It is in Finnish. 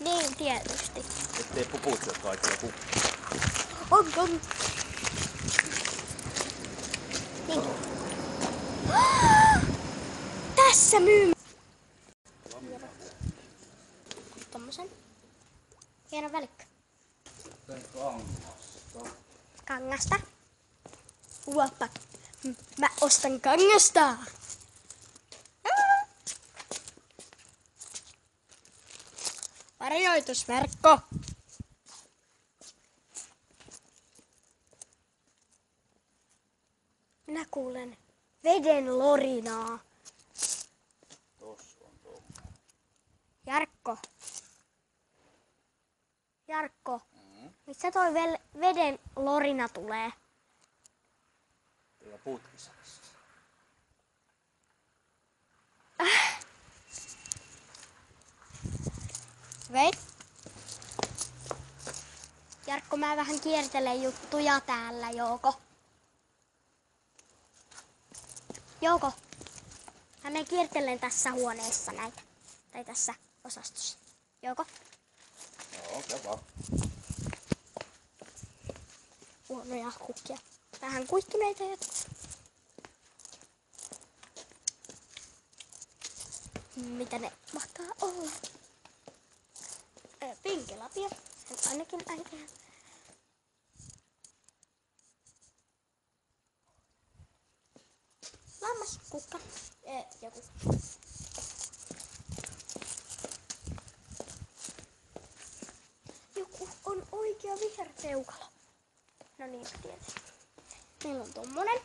Niin, tietysti. Ettei puputse kaikille kukkia. On. Niin. Tässä myy. Tommosen. Hieno välikkö. Kangasta. Uoppa. Mä ostan kangasta. Harjoitusverkko. Minä kuulen veden lorinaa. Tossa on tommonen. Jarkko. Missä toi veden lorina tulee? Ja putkisassa. Vei. Jarkko, mä vähän kiertelen juttuja täällä, Jouko. Mä menen kiertelen tässä huoneessa näitä. Tai tässä osastossa. Jouko. Joo, käy. Huonoja kukkia. Vähän kuihtuneita jotka. Mitä ne mahtaa olla? Pinkilapio. Ainakin äitiä. Lammaskukka. Joku. Joku on oikea viherpeukalo. No niin, tietysti. Meillä on tommonen.